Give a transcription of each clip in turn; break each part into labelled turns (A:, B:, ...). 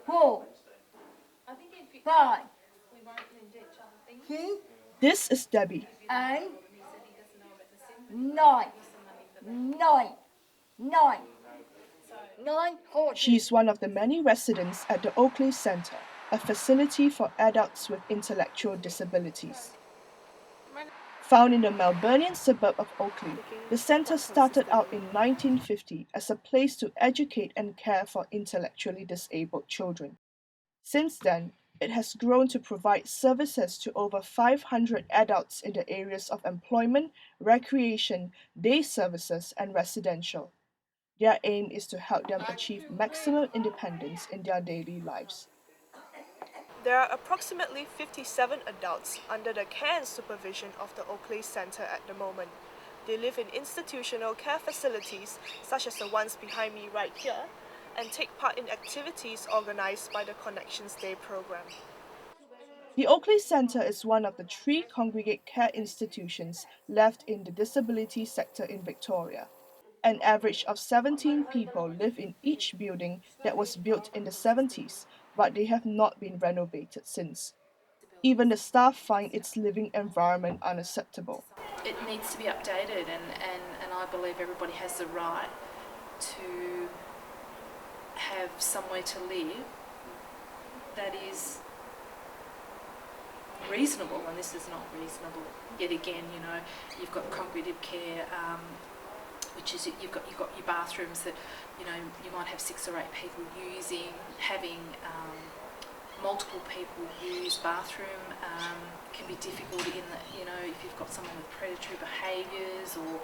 A: 4, 5, 6.
B: This is Debbie.
A: 8, 9, 9, 9, 9 horses.
B: She's one of the many residents at the Oakleigh Centre, a facility for adults with intellectual disabilities. Found in the Melbournian suburb of Oakleigh, the centre started out in 1950 as a place to educate and care for intellectually disabled children. Since then, it has grown to provide services to over 500 adults in the areas of employment, recreation, day services, and residential. Their aim is to help them achieve maximum independence in their daily lives. There are approximately 57 adults under the care and supervision of the Oakleigh Centre at the moment. They live in institutional care facilities, such as the ones behind me right here, and take part in activities organised by the Connections Day program. The Oakleigh Centre is one of the 3 congregate care institutions left in the disability sector in Victoria. An average of 17 people live in each building that was built in the 70s, but they have not been renovated since. Even the staff find its living environment unacceptable.
C: It needs to be updated, and I believe everybody has the right to have somewhere to live that is reasonable, and this is not reasonable. Yet again, you've got congregative care, which is you've got your bathrooms that you might have 6 or 8 people using. Having multiple people use bathroom can be difficult in that if you've got someone with predatory behaviours or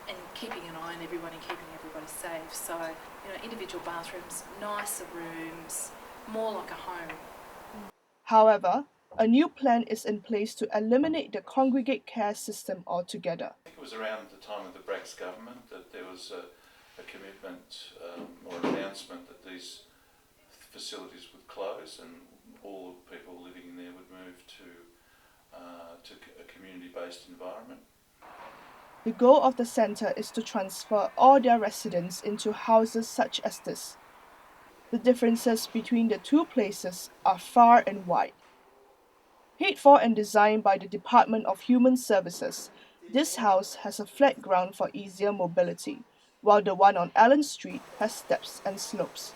C: and keeping an eye on everyone and keeping everybody safe. So individual bathrooms, nicer rooms, more like a home.
B: However, a new plan is in place to eliminate the congregate care system altogether.
D: I think it was around the time of the Bracks government that there was a commitment or an announcement that these facilities would close and all the people living in there would move to a community-based environment.
B: The goal of the centre is to transfer all their residents into houses such as this. The differences between the 2 places are far and wide. Paid for and designed by the Department of Human Services, this house has a flat ground for easier mobility, while the one on Allen Street has steps and slopes.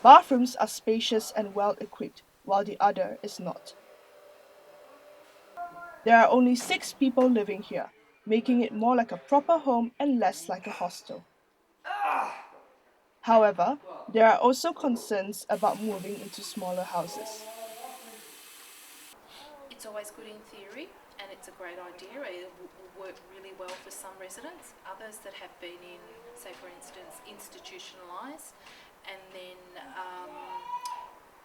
B: Bathrooms are spacious and well equipped, while the other is not. There are only 6 people living here, making it more like a proper home and less like a hostel. However, there are also concerns about moving into smaller houses.
C: It's always good in theory, and it's a great idea. It will work really well for some residents. Others that have been in, say for instance, institutionalised, and then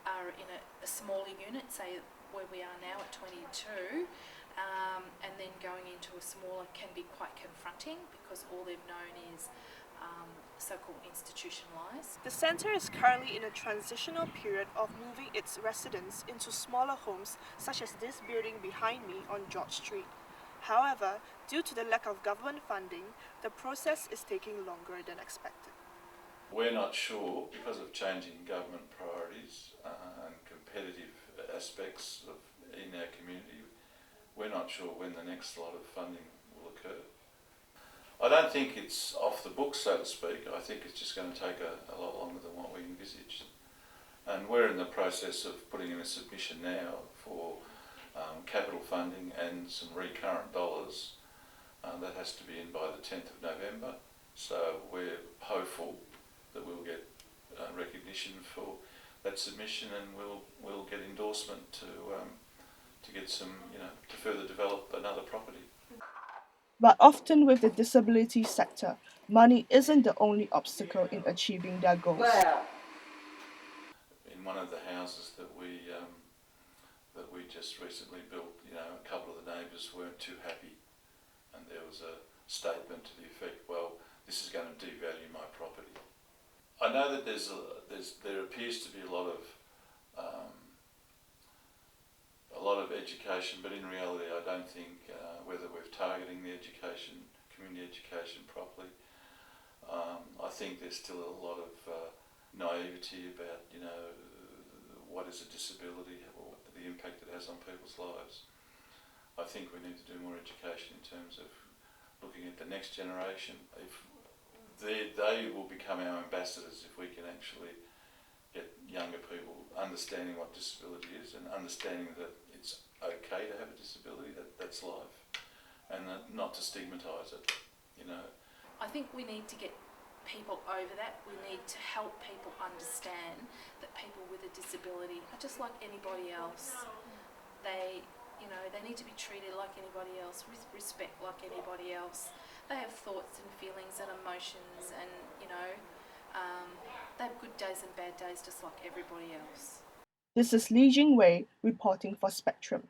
C: are in a smaller unit, say where we are now at 22, and then going into a smaller can be quite confronting because all they've known is so-called institutionalised.
B: The centre is currently in a transitional period of moving its residents into smaller homes such as this building behind me on George Street. However, due to the lack of government funding, the process is taking longer than expected.
D: We're not sure, because of changing government priorities and competitive aspects in our community, we're not sure when the next lot of funding will occur. I don't think it's off the books, so to speak. I think it's just going to take a lot longer than what we envisaged. And we're in the process of putting in a submission now for capital funding and some recurrent dollars. That has to be in by the 10th of November. So we're hopeful that we'll get recognition for that submission, and we'll get endorsement to get some, to further develop another property.
B: But often with the disability sector, money isn't the only obstacle in achieving their goals.
D: In one of the houses that we just recently built, a couple of the neighbours weren't too happy, and there was a statement to the effect, well, this is going to devalue my property. I know that there appears to be a lot of education, but in reality I don't think whether we're targeting the community education properly. I think there's still a lot of naivety naivety about, you know, what is a disability or the impact it has on people's lives. I think we need to do more education in terms of looking at the next generation. If they will become our ambassadors if we can actually get younger people understanding what disability is and understanding that it's okay to have a disability, that's life, and not to stigmatise it, you know.
C: I think we need to get people over that. We need to help people understand that people with a disability are just like anybody else. They need to be treated like anybody else, with respect like anybody else. They have thoughts and feelings and emotions, and they have good days and bad days just like everybody else.
B: This is Li Jingwei reporting for Spectrum.